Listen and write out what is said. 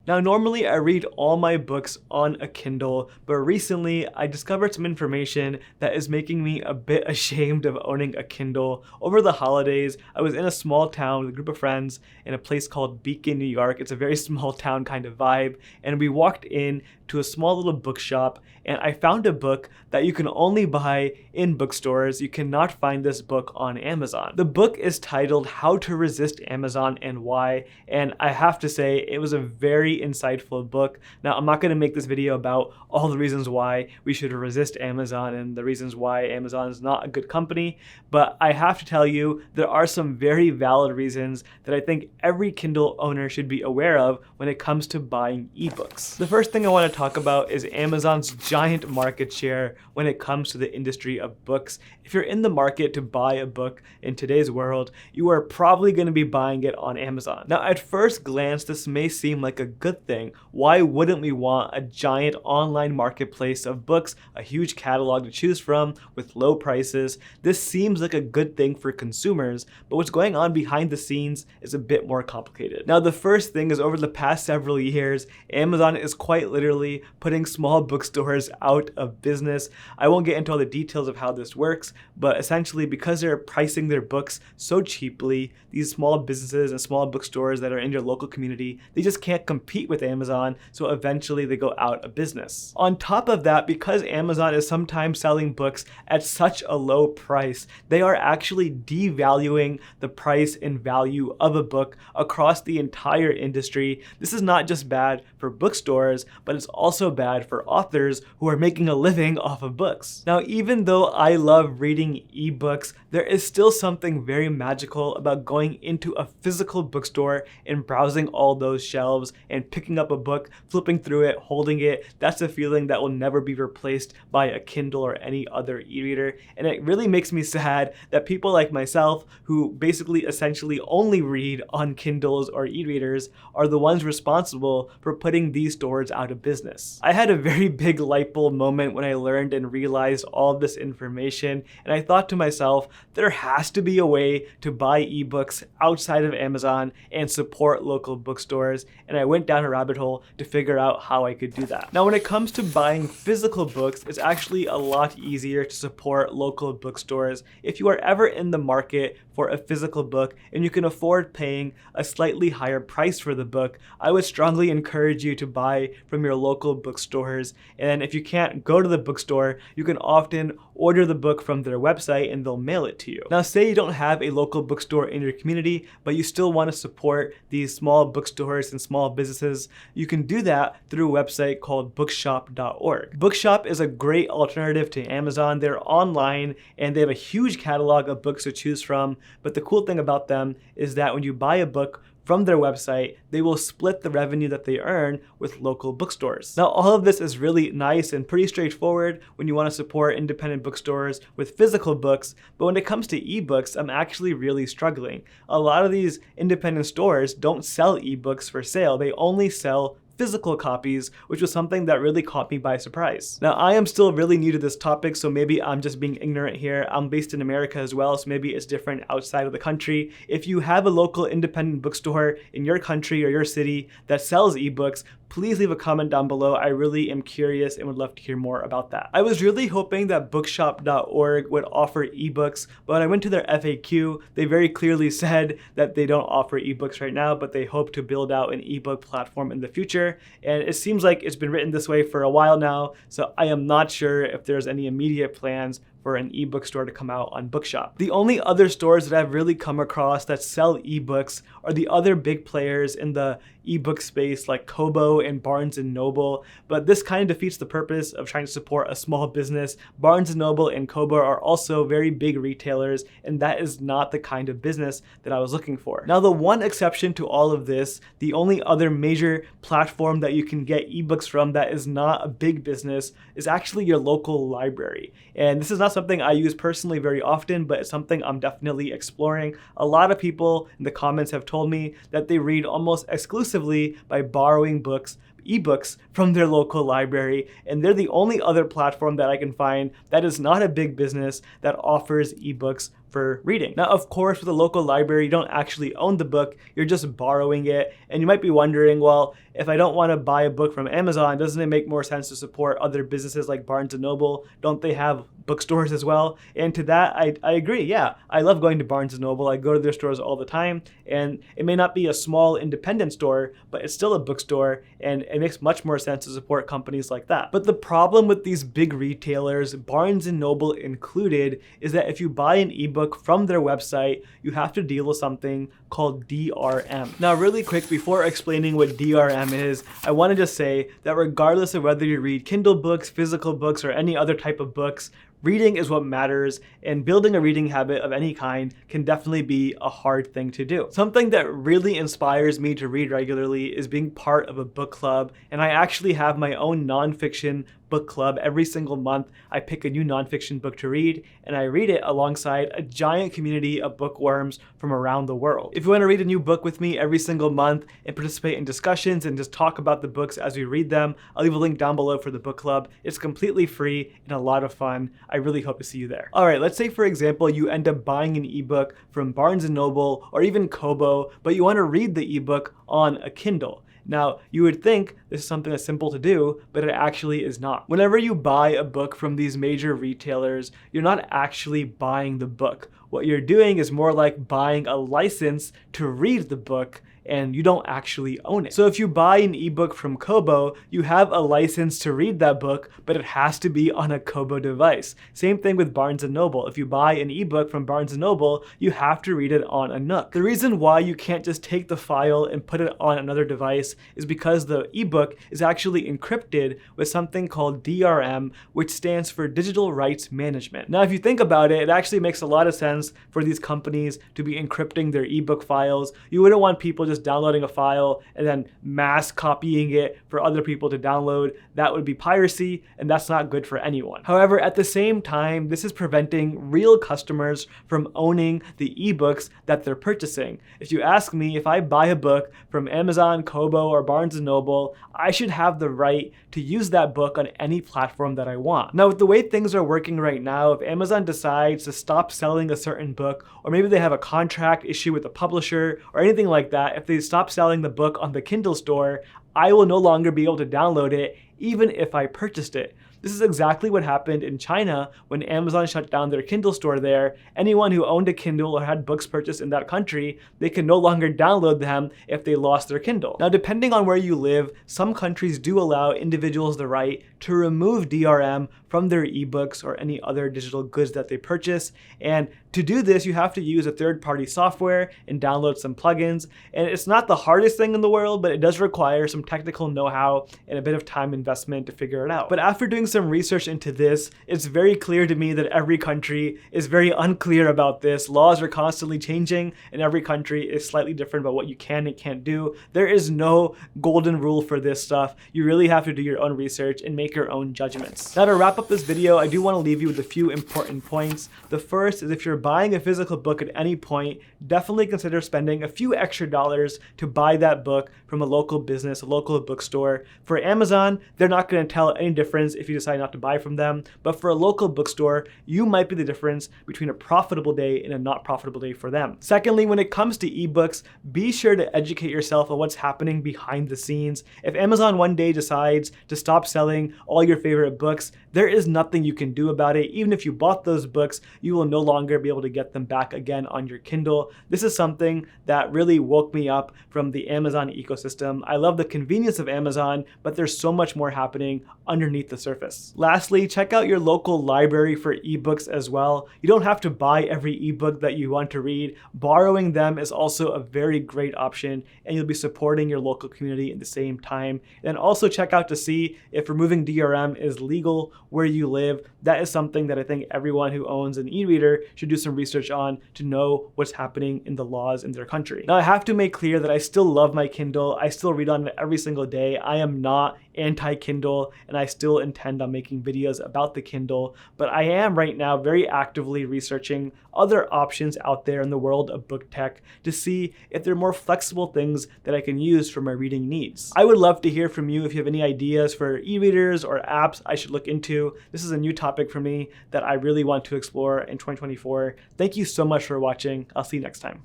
Now, normally I read all my books on a Kindle, but recently I discovered some information that is making me a bit ashamed of owning a Kindle. Over the holidays, I was in a small town with a group of friends in a place called Beacon, New York. It's a very small town kind of vibe, and we walked in to a small little bookshop, and I found a book that you can only buy in bookstores. You cannot find this book on Amazon. The book is titled How to Resist Amazon and Why, and I have to say it was a very insightful book. Now, I'm not going to make this video about all the reasons why we should resist Amazon and the reasons why Amazon is not a good company, but I have to tell you there are some very valid reasons that I think every Kindle owner should be aware of when it comes to buying ebooks. The first thing I want to talk about is Amazon's giant market share when it comes to the industry of books. If you're in the market to buy a book in today's world, you are probably going to be buying it on Amazon. Now, at first glance, this may seem like a good thing. Why wouldn't we want a giant online marketplace of books, a huge catalog to choose from with low prices? This seems like a good thing for consumers, but what's going on behind the scenes is a bit more complicated. Now, the first thing is over the past several years, Amazon is quite literally putting small bookstores out of business. I won't get into all the details of how this works, but essentially because they're pricing their books so cheaply, these small businesses and small bookstores that are in your local community, they just can't compete with Amazon, so eventually they go out of business. On top of that, because Amazon is sometimes selling books at such a low price, they are actually devaluing the price and value of a book across the entire industry. This is not just bad for bookstores, but it's also bad for authors who are making a living off of books. Now, even though I love reading ebooks, there is still something very magical about going into a physical bookstore and browsing all those shelves and picking up a book, flipping through it, holding it. That's a feeling that will never be replaced by a Kindle or any other e-reader. And it really makes me sad that people like myself, who basically essentially only read on Kindles or e-readers, are the ones responsible for putting these stores out of business. I had a very big light bulb moment when I learned and realized all of this information, and I thought to myself, there has to be a way to buy ebooks outside of Amazon and support local bookstores, and I went down a rabbit hole to figure out how I could do that. Now, when it comes to buying physical books, it's actually a lot easier to support local bookstores. If you are ever in the market for a physical book and you can afford paying a slightly higher price for the book, I would strongly encourage you to buy from your local bookstores. And if you can't go to the bookstore, you can often order the book from their website and they'll mail it to you. Now, say you don't have a local bookstore in your community, but you still want to support these small bookstores and small businesses, you can do that through a website called bookshop.org. Bookshop is a great alternative to Amazon. They're online and they have a huge catalog of books to choose from, but the cool thing about them is that when you buy a book from their website, they will split the revenue that they earn with local bookstores. Now, all of this is really nice and pretty straightforward when you want to support independent bookstores with physical books, but when it comes to ebooks, I'm actually really struggling. A lot of these independent stores don't sell ebooks for sale. They only sell physical copies, which was something that really caught me by surprise. Now, I am still really new to this topic, so maybe I'm just being ignorant here. I'm based in America as well, so maybe it's different outside of the country. If you have a local independent bookstore in your country or your city that sells ebooks, please leave a comment down below. I really am curious and would love to hear more about that. I was really hoping that bookshop.org would offer ebooks, but when I went to their FAQ, they very clearly said that they don't offer ebooks right now, but they hope to build out an ebook platform in the future. And it seems like it's been written this way for a while now, so I am not sure if there's any immediate plans for an ebook store to come out on Bookshop. The only other stores that I've really come across that sell ebooks are the other big players in the ebook space like Kobo and Barnes & Noble, but this kind of defeats the purpose of trying to support a small business. Barnes & Noble and Kobo are also very big retailers, and that is not the kind of business that I was looking for. Now, the one exception to all of this, the only other major platform that you can get ebooks from that is not a big business, is actually your local library. And this is not something I use personally very often, but it's something I'm definitely exploring. A lot of people in the comments have told me that they read almost exclusively by borrowing ebooks from their local library, and they're the only other platform that I can find that is not a big business that offers ebooks for reading. Now, of course, with a local library, you don't actually own the book, you're just borrowing it. And you might be wondering, well, if I don't want to buy a book from Amazon, doesn't it make more sense to support other businesses like Barnes & Noble? Don't they have bookstores as well? And to that, I agree. Yeah, I love going to Barnes & Noble. I go to their stores all the time. And it may not be a small independent store, but it's still a bookstore. And it makes much more sense to support companies like that. But the problem with these big retailers, Barnes & Noble included, is that if you buy an ebook from their website, you have to deal with something called DRM. Now, really quick, before explaining what DRM is, I want to just say that regardless of whether you read Kindle books, physical books, or any other type of books, reading is what matters, and building a reading habit of any kind can definitely be a hard thing to do. Something that really inspires me to read regularly is being part of a book club, and I actually have my own nonfiction book club. Every single month, I pick a new nonfiction book to read, and I read it alongside a giant community of bookworms from around the world. If you want to read a new book with me every single month and participate in discussions and just talk about the books as we read them, I'll leave a link down below for the book club. It's completely free and a lot of fun. I really hope to see you there. All right, let's say for example, you end up buying an ebook from Barnes & Noble or even Kobo, but you want to read the ebook on a Kindle. Now, you would think this is something that's simple to do, but it actually is not. Whenever you buy a book from these major retailers, you're not actually buying the book. What you're doing is more like buying a license to read the book, and you don't actually own it. So if you buy an ebook from Kobo, you have a license to read that book, but it has to be on a Kobo device. Same thing with Barnes & Noble. If you buy an ebook from Barnes & Noble, you have to read it on a Nook. The reason why you can't just take the file and put it on another device is because the ebook is actually encrypted with something called DRM, which stands for Digital Rights Management. Now, if you think about it, it actually makes a lot of sense for these companies to be encrypting their ebook files. You wouldn't want people just downloading a file and then mass copying it for other people to download. That would be piracy, and that's not good for anyone. However, at the same time, this is preventing real customers from owning the ebooks that they're purchasing. If you ask me, if I buy a book from Amazon, Kobo, or Barnes & Noble, I should have the right to use that book on any platform that I want. Now, with the way things are working right now, if Amazon decides to stop selling a certain book, or maybe they have a contract issue with the publisher or anything like that, if they stop selling the book on the Kindle store, I will no longer be able to download it even if I purchased it. This is exactly what happened in China when Amazon shut down their Kindle store there. Anyone who owned a Kindle or had books purchased in that country, they can no longer download them if they lost their Kindle. Now, depending on where you live, some countries do allow individuals the right to remove DRM from their ebooks or any other digital goods that they purchase. And to do this, you have to use a third-party software and download some plugins. And it's not the hardest thing in the world, but it does require some technical know-how and a bit of time investment to figure it out. But after doing some research into this, it's very clear to me that every country is very unclear about this. Laws are constantly changing, and every country is slightly different about what you can and can't do. There is no golden rule for this stuff. You really have to do your own research and make your own judgments. Now, to wrap up this video, I do want to leave you with a few important points. The first is if you're buying a physical book at any point, definitely consider spending a few extra dollars to buy that book from a local business, a local bookstore. For Amazon, they're not going to tell any difference if you decide not to buy from them, but for a local bookstore, you might be the difference between a profitable day and a not profitable day for them. Secondly, when it comes to ebooks, be sure to educate yourself on what's happening behind the scenes. If Amazon one day decides to stop selling all your favorite books, there is nothing you can do about it. Even if you bought those books, you will no longer be able to get them back again on your Kindle. This is something that really woke me up from the Amazon ecosystem. I love the convenience of Amazon, but there's so much more happening underneath the surface. Lastly, check out your local library for ebooks as well. You don't have to buy every ebook that you want to read. Borrowing them is also a very great option, and you'll be supporting your local community at the same time. And also check out to see if removing DRM is legal where you live. That is something that I think everyone who owns an e-reader should do some research on to know what's happening in the laws in their country. Now, I have to make clear that I still love my Kindle. I still read on it every single day. I am not anti-Kindle, and I still intend on making videos about the Kindle, but I am right now very actively researching other options out there in the world of book tech to see if there are more flexible things that I can use for my reading needs. I would love to hear from you if you have any ideas for e-readers or apps I should look into. This is a new topic for me that I really want to explore in 2024. Thank you so much for watching. I'll see you next time.